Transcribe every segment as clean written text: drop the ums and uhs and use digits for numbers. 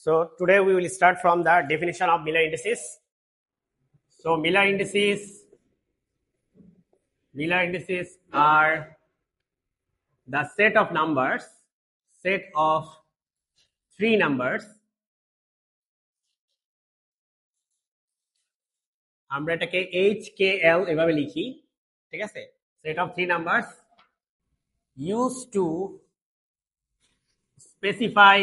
So today we will start from the definition of Miller indices. So Miller indices are the set of numbers, set of three numbers. আমরা এটাকে HKL এভাবে লিখি, ঠিক আছে? Set of three numbers used to specify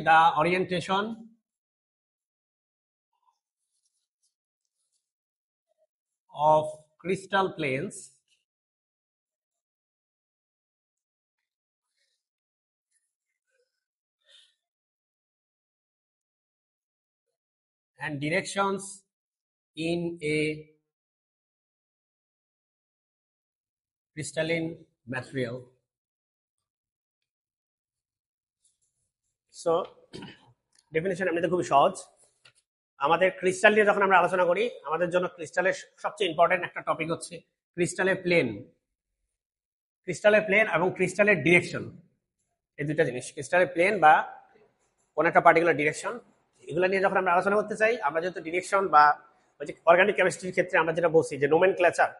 the orientation of crystal planes and directions in a crystalline material. So definition এমনিতে খুবই সহজ। আমাদের ক্রিস্টাল নিয়ে যখন আমরা আলোচনা করি, আমাদের জন্য ক্রিস্টালের সবচেয়ে ইম্পর্টেন্ট একটা টপিক হচ্ছে ক্রিস্টালের প্লেন এবং ক্রিস্টালের ডিরেকশন। এই দুইটা জিনিস, ক্রিস্টালের প্লেন বা কোন একটা পার্টিকুলার ডিরেকশন, এগুলো নিয়ে যখন আমরা আলোচনা করতে চাই, আমরা যেহেতু ডিরেকশন বা ওই যে অর্গানিক কেমিস্ট্রির ক্ষেত্রে আমরা যেটা বলছি যে নোমেনক্লেচার,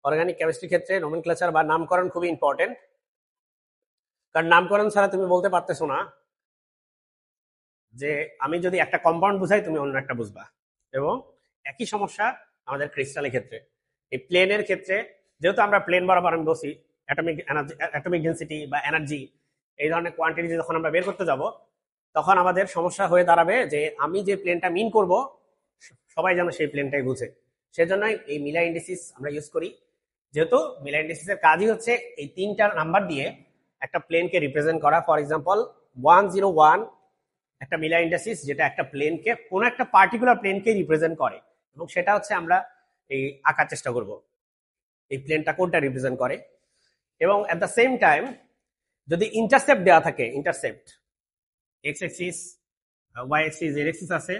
অর্গানিক কেমিস্ট্রির ক্ষেত্রে নোমেনক্লেচার বা নামকরণ খুবই ইম্পর্টেন্ট। কারণ নামকরণ ছাড়া তুমি বলতে পারতেছো না যে আমি যদি একটা কম্পাউন্ড বুঝাই তুমি অন্য একটা বুঝবা। এবং একই সমস্যা আমাদের ক্রিস্টালের ক্ষেত্রে, এই প্লেনের ক্ষেত্রে যেহেতু আমরা প্লেন বরাবর আমি বলছি অ্যাটমিক ডেনসিটি বা এনার্জি এই ধরনের কোয়ান্টিটি যখন আমরা বের করতে যাব, তখন আমাদের সমস্যা হয়ে দাঁড়াবে যে আমি যে প্লেনটা মিন করব সবাই যেন সেই প্লেনটাই বুঝে। সেজন্যই এই মিলার ইন্ডিসিস আমরা ইউজ করি, যেহেতু মিলার ইন্ডিসিসের কাজই হচ্ছে এই তিনটা নাম্বার দিয়ে একটা প্লেনকে রিপ্রেজেন্ট করা। ফর এক্সাম্পল 101 একটা মিলার ইন্ডিসিস যেটা একটা প্লেনকে, কোন একটা পার্টিকুলার প্লেনকে রিপ্রেজেন্ট করে, এবং সেটা হচ্ছে আমরা এই আঁকার চেষ্টা করব এই প্লেনটা কোনটা রিপ্রেজেন্ট করে। এবং এট দ্য সেম টাইম যদি ইন্টারসেপ্ট দেওয়া থাকে, intercept x axis, y axis, z axis আছে,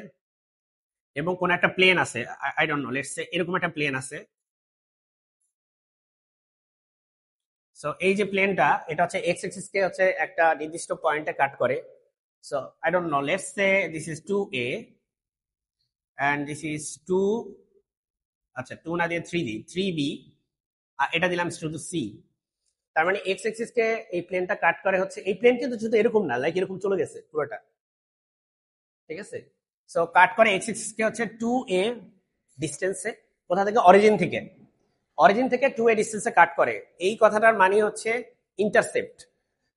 এবং কোন একটা প্লেন আছে, I don't know, let's say এরকম একটা প্লেন আছে। সো এই যে প্লেনটা, এটা হচ্ছে এক্স এক্সিস কে হচ্ছে একটা নির্দিষ্ট পয়েন্টে কাট করে। So I don't know, let's say this is 2a and this is 2, আচ্ছা 2 না দিয়ে 3b, আর এটা দিলাম শুধু c। তার মানে এক্স এক্সিস কে এই প্লেনটা কাট করে হচ্ছে, এই প্লেন কিন্তু শুধু এরকম না, লাইক এরকম চলে গেছে পুরোটা, ঠিক আছে? সো কাট করে এক্স এক্সিস কে হচ্ছে 2a ডিসটেন্সে, কোথা থেকে? অরিজিন থেকে 2a ডিসটেন্সে কাট করে। এই কথাটার মানে হচ্ছে ইন্টারসেপ্ট।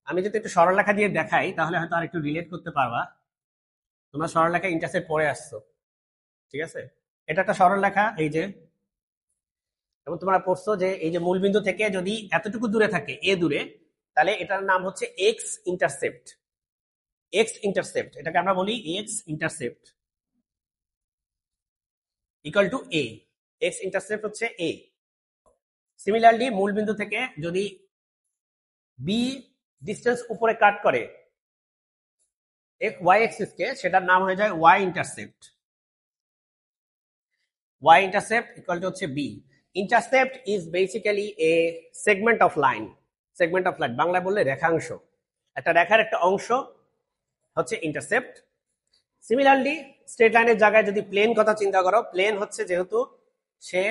আমি যদি একটু সরলরেখা দিয়ে দেখাই তাহলে হয়তো আর একটু রিলেট করতে পারবা। তোমরা সরলরেখা ইন্টারসেপ্ট পড়ে আসছো, ঠিক আছে? এটা একটা সরলরেখা, এই যে, এবং তোমরা পড়ছো যে এই যে মূলবিন্দু থেকে যদি এতটুকু দূরে থাকে, এ দূরে, তাহলে এটার নাম হচ্ছে এক্স ইন্টারসেপ্ট। এটাকে আমরা বলি এক্স ইন্টারসেপ্ট ইকুয়াল টু এ। এক্স ইন্টারসেপ্ট হচ্ছে এ। সিমিলারলি মূলবিন্দু থেকে যদি বি ডিস্টেন্স উপরে কাট করে ওয়াই এক্সিস কে, সেটার নাম হয়ে যায় ওয়াই ইন্টারসেপ্ট ইকুয়াল টু হচ্ছে b. Intercept is basically a segment of line, বাংলায় বললে রেখাংশ। একটা রেখার একটা অংশ হচ্ছে ইন্টারসেপ্ট। সিমিলারলি স্ট্রেট লাইনের জায়গায় যদি প্লেন কথা চিন্তা করো, প্লেন হচ্ছে যেহেতু সে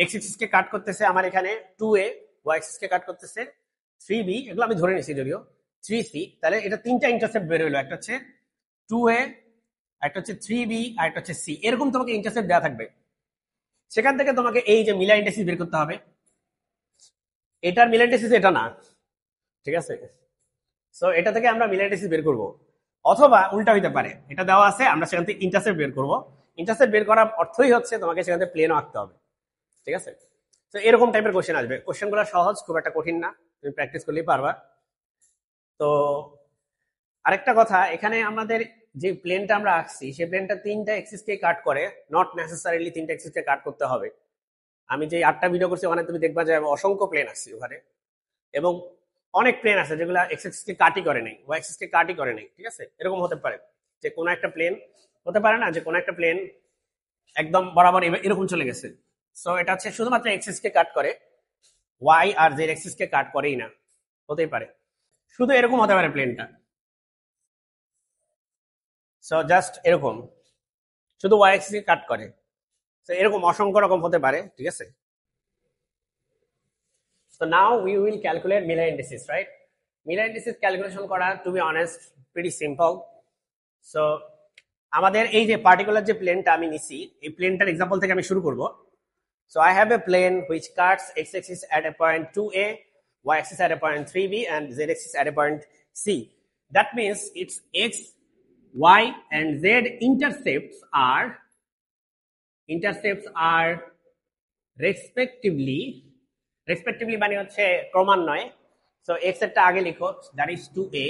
এক্স এক্সিস কে কাট করতেছে আমার এখানে 2a, ওয়াই এক্সিস কে কাট করতেছে 3b, এগুলো আমি ধরে নিছি যদিও 3c, তাহলে এটা তিনটা ইন্টারসেপ্ট বের হলো, একটা হচ্ছে 2a, একটা হচ্ছে 3b, আর একটা হচ্ছে c। এরকম তোমাকে ইন্টারসেপ্ট দেওয়া থাকবে। সেখান থেকে তোমাকে এই যে মিলার ইন্ডিসিস বের করতে হবে। এটার মিলার ইন্ডিসিস এটা না, ঠিক আছে? সো এটা থেকে আমরা মিলার ইন্ডিসিস বের করব, অথবা উল্টা হইতে পারে, এটা দেওয়া আছে আমরা সেখান থেকে ইন্টারসেপ্ট বের করব। ইন্টারসেপ্ট বের করার অর্থই হচ্ছে তোমাকে সেখান থেকে প্লেনও আঁকতে হবে, ঠিক আছে? তো এরকম টাইপের কোশ্চেন আসবে। কোশ্চেনগুলো সহজ, খুব একটা কঠিন না, তুমি প্র্যাকটিস করলেই পারবা। তো আরেকটা কথা, এখানে আমাদের যে প্লেনটা আমরা আঁকছি সেই প্লেনটা তিনটা এক্সিস কে কাট করে, নট নেসেসারিলি তিনটা এক্সিস কে কাট করতে হবে। আমি যে 8টা ভিডিও করছি ওখানে তুমি দেখবা যে অসংখ্য প্লেন আসছে ওখানে, এবং অনেক প্লেন আছে যেগুলো এক্স এক্সিস কে কাটই করে নাই, ওয়াই এক্সিস কে কাটই করে নাই, ঠিক আছে? এরকম হতে পারে যে কোনো একটা প্লেন, হতে পারে না যে কোনো একটা প্লেন একদম বরাবর এরকম চলে গেছে। সো এটা হচ্ছে শুধুমাত্র এক্সিস কে কাট করে, ওয়াই আর জেড এক্সিস কে কাট করেই না, হতেই পারে। শুধু এরকম হতে পারে প্লেনটা, সো জাস্ট এরকম শুধু ওয়াই অ্যাক্সিস কাট করে, তো এরকম অসংখ্য রকম হতে পারে, ঠিক আছে। So now we will calculate Miller indices, right? Miller indices calculation করা, to be honest, pretty simple. So আমাদের এই যে পার্টিকুলার যে প্লেনটা আমি নিছি, এই প্লেনটার এক্সাম্পল থেকে আমি শুরু করব। So I have a plane which cuts x-axis at a point 2a, y-axis at a point 3b, and z-axis at a point c. That means its x, y, and z intercepts are respectively মানে হচ্ছে ক্রমান্বয়ে। So x এরটা আগে লিখো, that is 2a,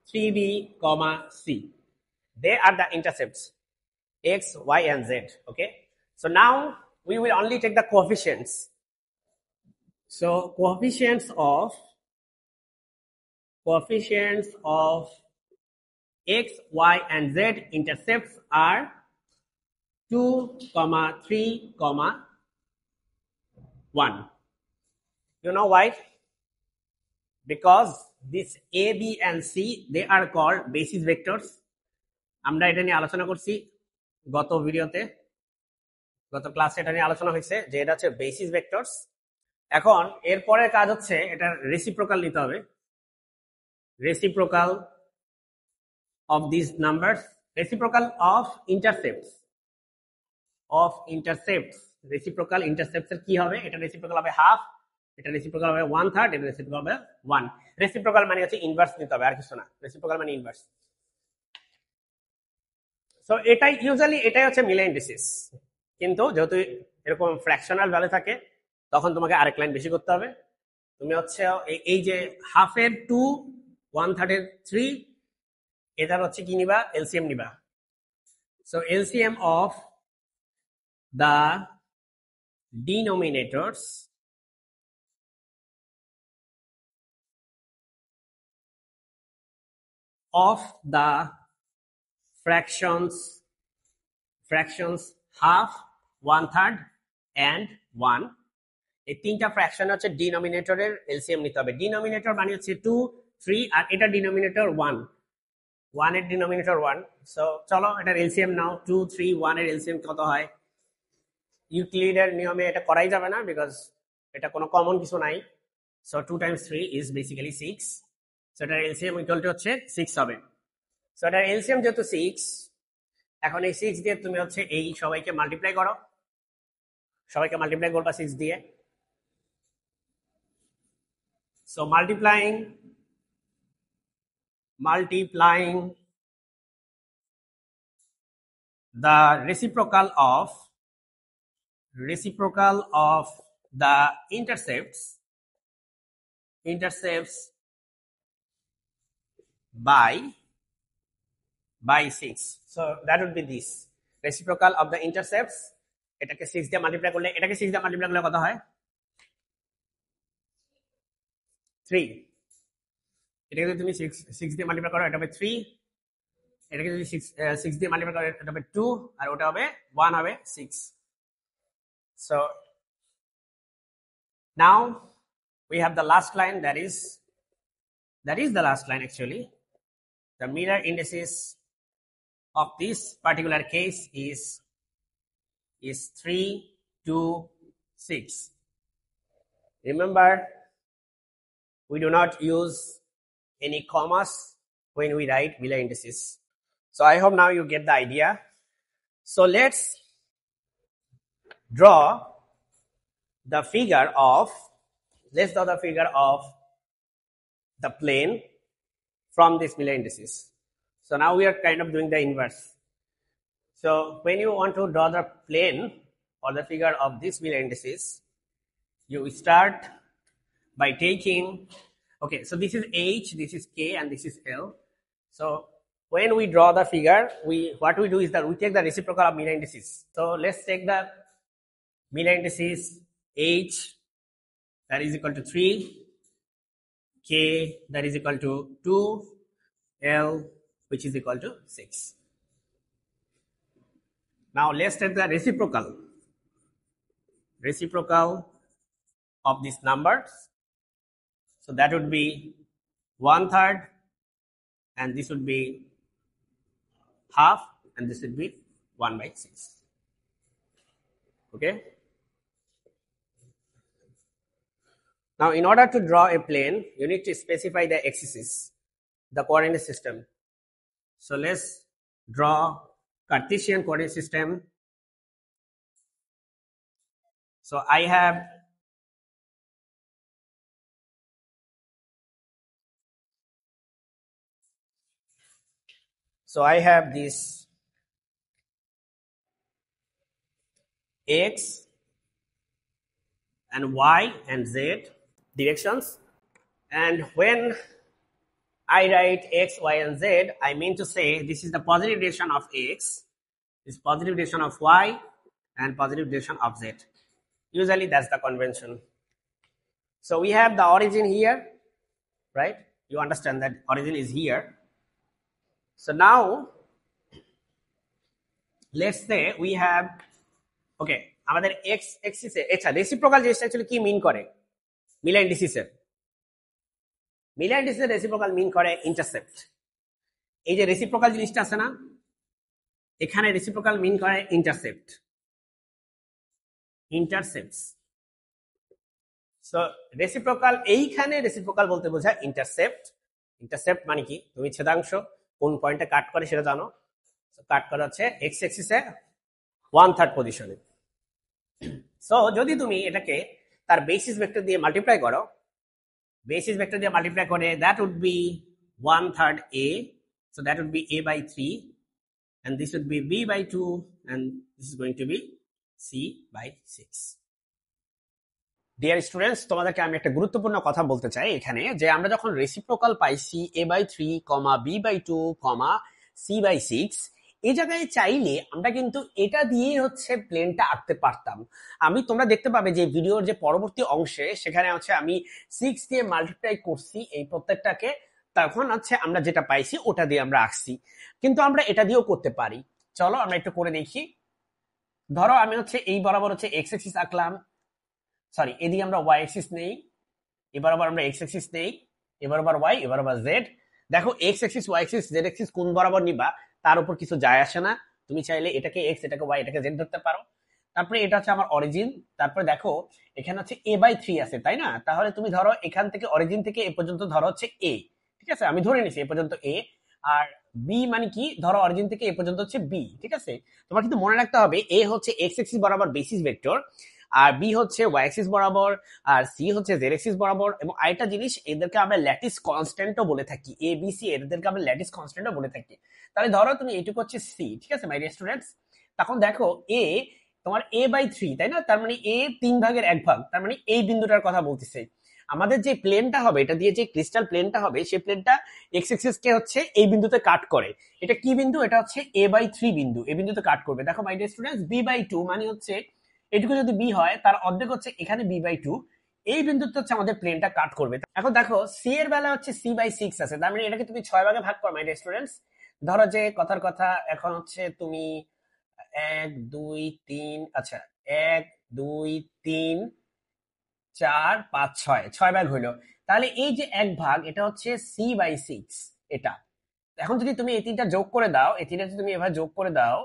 3b, c. They are the intercepts x, y, and z. Okay, so now we will only take the coefficients. So coefficients of x, y, and z intercepts are 2, 3, 1. You know why? Because this a, b, and c, they are called basis vectors. আমরা এটা নিয়ে আলোচনা করছি গত ভিডিওতে, গত ক্লাসে এটা নিয়ে আলোচনা হয়েছে যে এটা হচ্ছে বেসিস ভেক্টরস। এখন এর পরের কাজ হচ্ছে এটা রেসিপ্রোকাল নিতে হবে, reciprocal of this numbers, reciprocal of ইন্টারসেপ্টস, reciprocal ইন্টারসেপ্টস এর কি হবে? এটা রেসিপ্রোকাল হবে হাফ, এটা রেসিপ্রোকাল হবে 1/3, এটা রেসিপ্রোকাল হবে 1। রেসিপ্রোকাল মানে হচ্ছে ইনভার্স নিতে হবে, আর কিছু না। রেসিপ্রোকাল মানে ইনভার্স। সো এটাই ইউজুয়ালি এটাই হচ্ছে মিলার ইন্ডিসিস। কিন্তু যেহেতু এরকম ফ্র্যাকশনাল ভ্যালু থাকে তখন তোমাকে আরেক লাইন বেশি করতে হবে। তুমি হচ্ছে এই যে হাফের 2, 1/3 এর 3, এটার হচ্ছে কি নিবা? এলসিএম নিবা। So LCM of the denominators of the fractions half, 1/3 and 1, এই তিনটা ফ্র্যাকশন হচ্ছে ডিনোমিনেটরের এলসিএম নিতে হবে। ডিনোমিনেটর মানে হচ্ছে 2, 3, আর এটা ডিনোমিনেটর 1, 1 এর ডিনোমিনেটর 1। সো চলো এটার এলসিএম নাও। 2, 3, 1 এর এলসিএম কত হয়? ইউক্লিডের নিয়মে এটা করাই যাবে না, বিকজ এটা কোনো কমন কিছু নাই। So 2 times 3 is basically 6. So এটার এলসিএম ইকুয়াল টু হচ্ছে 6 হবে। সো এটার এলসিএম যেহেতু 6, এখন এই 6 দিয়ে তুমি হচ্ছে এই সবাইকে মাল্টিপ্লাই করো, সবাইকে মাল্টিপ্লাই করবা 6 দিয়ে। So multiplying the reciprocal of the intercepts by 6. So that would be this reciprocal of the intercepts, এটাকে 6 দিয়ে মাল্টিপ্লাই করলে, এটাকে 6 দিয়ে মাল্টিপ্লাই করলে কত হয়? 3। এটাকে যদি তুমি 6 দিয়ে মাল্টিপ্লাই করো এটা হবে 3, এটাকে যদি 6 দিয়ে মাল্টিপ্লাই করো এটা হবে 2, আর ওটা হবে 1, হবে 6। So now we have the last line, that is the last line actually. The Miller indices of this particular case is 3, 2, 6. Remember, we do not use any commas when we write Miller indices. So I hope now you get the idea. So let's draw the figure of the plane from this Miller indices. So now we are kind of doing the inverse. So when you want to draw the plane or the figure of this Miller indices, you start by taking, okay, so this is H, this is K, and this is L. So when we draw the figure, what we do is that we take the reciprocal of Miller indices. So let's take the Miller indices H, that is equal to 3, K, that is equal to 2, L, which is equal to 6. Now let's take the reciprocal of these numbers. So that would be 1/3, and this would be half, and this would be 1/6. Okay. Now, in order to draw a plane, you need to specify the axis, the coordinate system. So let's draw Cartesian coordinate system. So I have this x and y and z directions, and when I write x, y, and z, I mean to say this is the positive direction of x, this is positive direction of y, and positive direction of z. Usually that's the convention. So we have the origin here, right? You understand that origin is here. So now let's say we have, okay, আমাদের x axis এ আচ্ছা reciprocal জিনিসটা actually কি মিন করে? Miller ইন্ডিসিসের reciprocal মিন করে intercept. এই যে reciprocal জিনিসটা আছে না, এখানে রেসিপ্রোকাল মিন করে ইন্টারসেপ্ট। সো রেসিপ্রোকাল, এইখানে রেসিপ্রোকাল বলতে বোঝায় ইন্টারসেপ্ট। ইন্টারসেপ্ট মানে কি? তুমি ছেদাংশ কোন পয়েন্টে কাট করে সেটা জানো। কাট করা হচ্ছে এক্স অ্যাক্সিসে 1/3 পজিশনে। সো যদি তুমি এটাকে তার বেসিস ভেক্টর দিয়ে মাল্টিপ্লাই করো, that would be 1/3 a, so that would be a/3, and this would be b/2, and this is going to be c/6. Dear students, তোমাদেরকে আমি একটা গুরুত্বপূর্ণ কথা বলতে চাই এখানে, যে আমরা যখন রেসিপ্রোকাল পাইছি a/3, b/2, c/6, এই জায়গায় চাইলে আমরা কিন্তু এটা দিয়ে হচ্ছে প্লেনটা আঁকতে পারতাম। তোমরা দেখতে পাবে যে ভিডিওর যে পরবর্তী অংশে সেখানে হচ্ছে আমি 6 দিয়ে মাল্টিপ্লাই করছি এই প্রত্যেকটাকে, তখন হচ্ছে আমরা যেটা পাইছি ওটা দিয়ে আমরা আঁকছি। কিন্তু আমরা এটা দিয়েও করতে পারি। চলো আমরা একটু করে দেখি। ধরো আমি হচ্ছে এই বরাবর হচ্ছে এক্স অ্যাক্সিস আঁকলাম, সরি এদিকে আমরা ওয়াই অ্যাক্সিস নেই, এবার আবার আমরা এক্স অ্যাক্সিস নেই, এবার আবার ওয়াই, এবার আবার জেড। দেখো x axis, y axis, z axis কোন বরাবর নিবা তার উপর কিছু যায় আসে না। তুমি চাইলে এটাকে এক্স, এটাকে ওয়াই, এটাকে জেড ধরতে পারো। তারপরে এটা হচ্ছে আমার অরিজিন। তারপরে দেখো এখানে হচ্ছে a/3 আছে, তাই না? তাহলে তুমি ধরো এখান থেকে অরিজিন থেকে এ পর্যন্ত ধরো হচ্ছে a, ঠিক আছে? আমি ধরে নিছি এ পর্যন্ত a, আর বি মানে কি? ধরো অরিজিন থেকে এ পর্যন্ত হচ্ছে বি, ঠিক আছে? তোমার কিন্তু মনে রাখতে হবে এ হচ্ছে এক্স অ্যাক্সিস বরাবর বেসিস ভেক্টর, আর বি হচ্ছে ওয়াই অ্যাক্সিস বরাবর, আর সি হচ্ছে জেড অ্যাক্সিস বরাবর। এবং আরেকটা জিনিস, এদেরকে আমরা ল্যাটিস কনস্ট্যান্টও বলে থাকি, এ বি সি এদেরকে আমরা ল্যাটিস কনস্ট্যান্টও বলে থাকি। তাহলে ধরো তুমি এইটুকু হচ্ছে সি, ঠিক আছে মাই ডিয়ার স্টুডেন্টস? তখন দেখো এ তোমার a/3, তাই না? তার মানে a 3/1, তার মানে এই বিন্দুটার কথা বলতেছে। আমাদের যে প্লেনটা হবে, এটা দিয়ে যে ক্রিস্টাল প্লেনটা হবে, সেই প্লেনটা এক্স অ্যাক্সিস কে হচ্ছে এই বিন্দুতে কাট করে। এটা কি বিন্দু? এটা হচ্ছে a/3 বিন্দু, এই বিন্দুতে কাট করবে। দেখো মাই ডিয়ার স্টুডেন্টস, b/2 মানে হচ্ছে এটুকু যদি বি হয় তার অর্ধেক হচ্ছে এখানে b/2, এই বিন্দুতে হচ্ছে আমাদের প্লেনটা কাট করবে। এখন দেখো সি এর বেলা হচ্ছে c/6 আছে, তার মানে এটাকে তুমি 6 ভাগে ভাগ করো মাই ডিয়ার স্টুডেন্টস। ধরো যে কথার কথা, এখন হচ্ছে তুমি 1 2 3, আচ্ছা 1 2 3 4 5 6 ভাগ হইলো। তাহলে এই যে 1 ভাগ, এটা হচ্ছে c/6 এটা। এখন যদি তুমি এই তিনটা যোগ করে দাও, এই তিনটা যদি তুমি এভাবে যোগ করে দাও,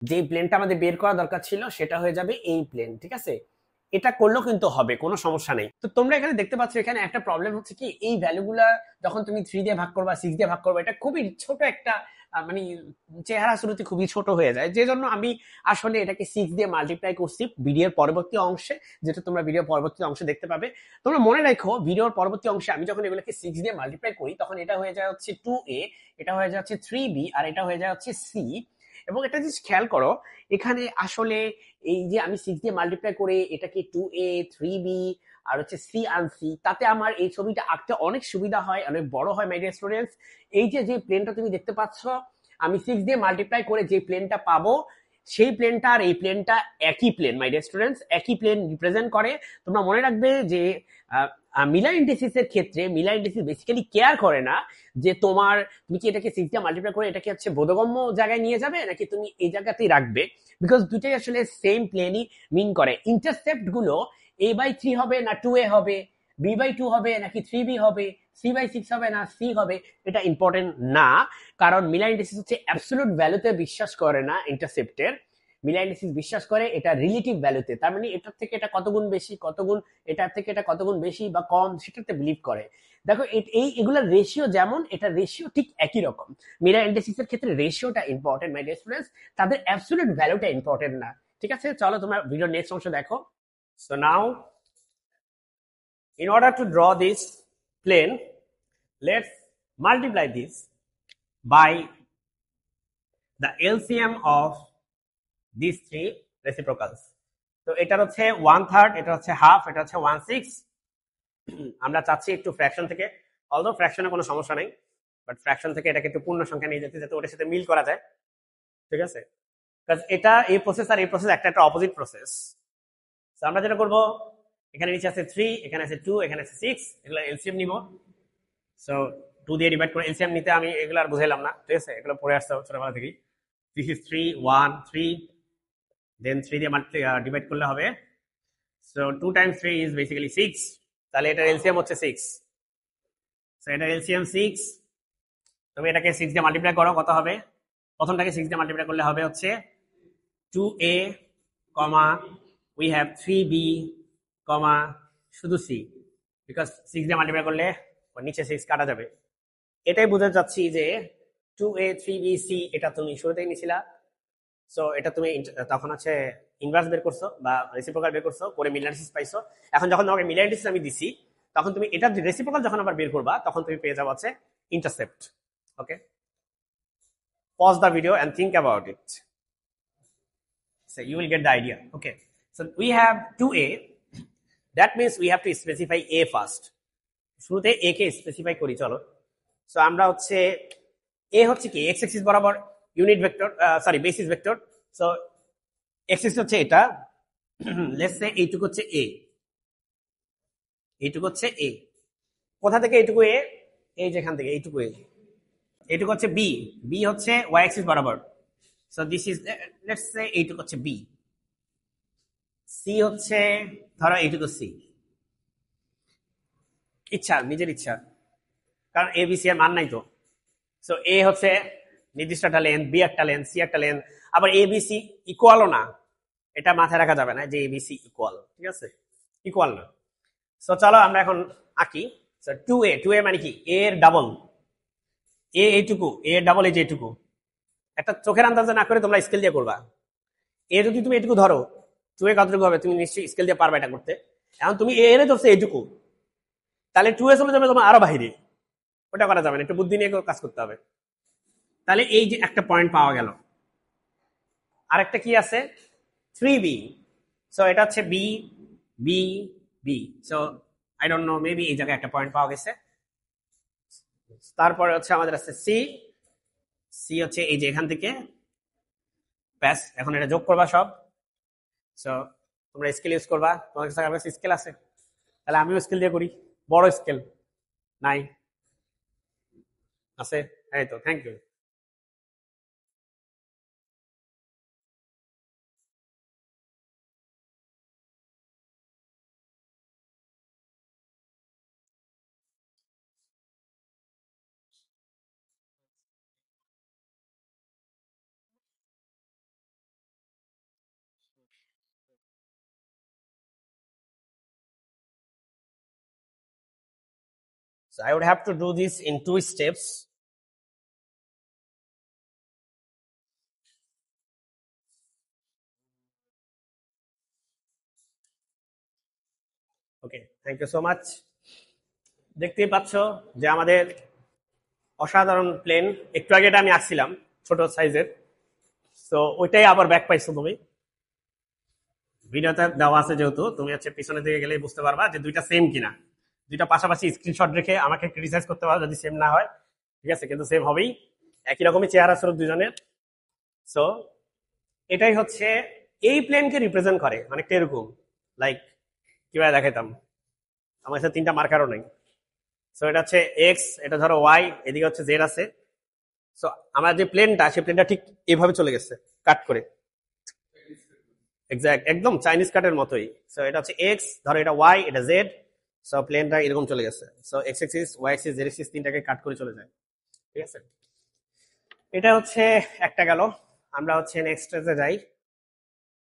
যে প্লেনটা আমাদের বের করা দরকার ছিল সেটা হয়ে যাবে এই প্লেন, ঠিক আছে? এটা করলেও কিন্তু হবে, কোনো সমস্যা নেই। তো তোমরা এখানে দেখতে পাচ্ছ, এখানে একটা প্রবলেম হচ্ছে কি, এই ভ্যালুগুলা যখন তুমি 3 দিয়ে ভাগ করবা, 6 দিয়ে ভাগ করবা, এটা খুবই ছোট একটা মানে চেহারা শুরুতে খুবই ছোট হয়ে যায়, যে জন্য আমি আসলে এটাকে 6 দিয়ে মাল্টিপ্লাই করছি ভিডিওর পরবর্তী অংশে, যেটা তোমরা ভিডিওর পরবর্তী অংশে দেখতে পাবে। তোমরা মনে রাখো ভিডিওর পরবর্তী অংশে আমি যখন এগুলোকে 6 দিয়ে মাল্টিপ্লাই করি, তখন এটা হয়ে যায় হচ্ছে 2a, এটা হয়ে যাচ্ছে 3b, আর এটা হয়ে যায় হচ্ছে c। এবং এটা যদি খেয়াল করো, এখানে আসলে এই যে আমি 6 দিয়ে মাল্টিপ্লাই করে এটাকে 2a 3b আর হচ্ছে c আনছি, তাতে আমার এই ছবিটা আঁকতে অনেক সুবিধা হয়, অনেক বড় হয় মাই ডিয়ার স্টুডেন্টস। এই যে প্লেনটা তুমি দেখতে পাচ্ছ, আমি 6 দিয়ে মাল্টিপ্লাই করে যে প্লেনটা পাবো, সেই প্লেনটা আর এই প্লেনটা একই প্লেন, মাই ডিয়ার স্টুডেন্টস, একই প্লেন রিপ্রেজেন্ট করে। তোমরা মনে রাখবে যে মিলার ইন্ডিসিসের ক্ষেত্রে মিলার ইন্ডিসিস বেসিক্যালি কেয়ার করে না যে তুমি কি এটাকে 6 দিয়ে মাল্টিপ্লাই করে এটাকে হচ্ছে বোধগম্য জায়গায় নিয়ে যাবে নাকি তুমি এই জায়গাতেই রাখবে, বিকজ দুটাই আসলে সেম প্লেনই মিন করে। ইন্টারসেপ্ট গুলো a/3 হবে না 2a হবে, b/2 হবে নাকি 3b হবে, c/6 হবে না c হবে, এটা ইম্পর্টেন্ট না। কারণ মিলার ইন্ডিসিস হচ্ছে অ্যাবসলিউট ভ্যালুতে বিশ্বাস করে না ইন্টারসেপ্টের, মিলার ইন্ডিসিস বিশ্বাস করে এটা রিলেটিভ ভ্যালুতে। তার মানে এটার থেকে এটা কত গুণ বেশি, কত গুণ এটার থেকে এটা কত গুণ বেশি বা কম সেটাতে বিলিভ করে। দেখো এগুলোর রেশিও যেমন, এটা রেশিও ঠিক একই রকম। মিলার ইন্ডিসিসের ক্ষেত্রে রেশিওটা ইম্পর্টেন্ট মাই ডিয়ার স্টুডেন্টস, তাদের অ্যাবসলিউট ভ্যালুটা ইম্পর্টেন্ট না। ঠিক আছে, চলো তোমরা ভিডিওর নেক্সট অংশ দেখো। So now in order to draw this plane, let's multiply this by the LCM of these three reciprocals. তো এটা হচ্ছে 1/3, এটা হচ্ছে হাফ, এটা হচ্ছে 1/6। আমরা চাচ্ছি একটু ফ্র্যাকশন থেকে, অলদো ফ্র্যাকশনে কোনো সমস্যা নেই, বাট ফ্র্যাকশন থেকে এটাকে একটু পূর্ণ সংখ্যা নিয়ে যেতে যাতে ওটার সাথে মিল করা যায়। ঠিক আছে, কারণ এটা এই প্রসেস আর এই প্রসেস একটা অপোজিট প্রসেস। তো আমরা যেটা করবো, এখানে নিচে আছে 3, এখানে আছে 2, এখানে আছে 6, এগুলো এলসিএম নিব। সো 2 দিয়ে ডিভাইড করে এলসিএম নিতে আমি এগুলো আর বুঝাইলাম না, ঠিক আছে, এগুলো পড়ে আসছে ছোটবেলা থেকেই। দিস ইজ 3 1 3, দেন 3 দিয়ে ডিভাইড করলে হবে। সো 2 times 3 ইজ বেসিক্যালি 6, তাহলে এটার এলসিএম হচ্ছে 6। সো এটার এলসিএম 6, তুমি এটাকে 6 দিয়ে মাল্টিপ্লাই করো, কত হবে? প্রথমটাকে 6 দিয়ে মাল্টিপ্লাই করলে হবে হচ্ছে 2a, we have 3b, শুধু c, বিকজ 6 দিয়ে মাল্টিপ্লাই করলে নিচে 6 কাটা যাবে। এটাই বোঝাতে চাচ্ছি যে 2a 3b c এটা তুমি শুরুতেই নিছিলা। সো এটা তুমি তখন হচ্ছে ইনভার্স বের করছো বা রেসিপ্রোকাল বের করছো, পরে মিলার ইন্ডিসিস পাইছো। এখন যখন তোমাকে মিলার ইন্ডিসিস আমি দিছি, তখন তুমি এটা রেসিপ্রোকাল যখন আবার বের করবা, তখন তুমি পেয়ে যাবে হচ্ছে intercept. Okay, pause the video and think about it, so you will get the idea. Okay, so we have 2a, that means we have to specify a first. শুরুতে a কে স্পেসিফাই করি, চলো। So আমরা হচ্ছে a হচ্ছে কি x Axis বরাবর unit vector, sorry basis vector. So x Axis হচ্ছে এটা, লেটস সে এইটুকু হচ্ছে a, এইটুকু হচ্ছে a। কোথা থেকে এইটুকু a? এই যেখান থেকে এইটুকু a। এইটুকু হচ্ছে b, b হচ্ছে y অ্যাক্সিস বরাবর। So this is, let's say এইটুকু হচ্ছে b, c হচ্ছে ধরো এইটুকু c। ইচ্ছা, নিজের ইচ্ছা, কারণ এ বি সি এর মান নাই তো। সো এ হচ্ছে নির্দিষ্ট একটা লেন্থ, বি একটা লেন্থ, সি একটা লেন্থ, আবার এ বি সি ইকুয়ালও না, এটা মাথায় রাখা যাবে না যে এ বি সি ইকুয়াল, ঠিক আছে, ইকুয়াল না। সো চলো আমরা এখন আঁকি। সো 2a মানে কি? এ এর ডাবল, এ এইটুকু, এ এর ডাবল এই যে এইটুকু। একটা চোখের আন্দাজে না করে তোমরা স্কেল দিয়ে করবা। এ যদি তুমি এটুকু ধরো, 2a কতটুকু হবে তুমি নিশ্চয়ই স্কেল দিয়ে পারবে এটা করতে। এখন তুমি এ এর ধরছো এইটুকু, তাহলে 2a চলে যাবে তোমার আরো বাহিরে, ওটা করা যাবে না, একটু বুদ্ধি নিয়ে কাজ করতে হবে। তাহলে এই যে একটা পয়েন্ট পাওয়া গেল। আরেকটা কি আছে? 3b। সো এটা হচ্ছে b b b. So I don't know, maybe এই জায়গায় একটা পয়েন্ট পাওয়া গেছে। তারপরে হচ্ছে আমাদের আছে সি, সি হচ্ছে এই যে এখান থেকে, ব্যাস এখন এটা যোগ করবা সব। সো তোমরা স্কেল ইউজ করবা, তোমার কাছে স্কেল আছে, তাহলে আমিও স্কেল দিয়ে করি। বড় স্কেল নাই? আছে, এই তো, thank you. So I would have to do this in 2 steps. Okay, thank you so much. দেখতেই পাচ্ছ যে আমাদের অসাধারণ প্লেন, একটু আগে এটা আমি আঁকছিলাম ছোট সাইজের। তো ওইটাই আবার ব্যাক পাইছো তুমি, ভিডিওতে দেওয়া আছে যেহেতু, তুমি হচ্ছে পিছনে দিকে গেলেই বুঝতে পারবা যে দুইটা সেম কিনা। দুইটা পাশাপাশি স্ক্রিনশট রেখে আমাকে ক্রিটিসাইজ করতে পারো যদি সেম না হয়, ঠিক আছে, কিন্তু সেম হবেই, একই রকমই চেহারা স্বরূপ দুজনের। সো এটাই হচ্ছে এই প্লেনকে রিপ্রেজেন্ট করে অনেকটা এরকম, লাইক কিভাবে দেখাইতাম, আমার কাছে 3টা মার্কারও নেই। সো এটা হচ্ছে এক্স, এটা ধরো ওয়াই, এদিকে হচ্ছে জেড আছে। সো আমার যে প্লেনটা, সেই প্লেনটা ঠিক এভাবে চলে গেছে কাট করে, এক্সাক্ট একদম চাইনিজ কাটের মতোই। সো এটা হচ্ছে এক্স, ধরো এটা ওয়াই, এটা জেড। সো প্লেনটা এরকম চলে গেছে। So x axis, y axis, z axis তিনটাকে কাট করে চলে যায়। ঠিক আছে, এটা হচ্ছে একটা গেল। আমরা হচ্ছে নেক্সট যাই।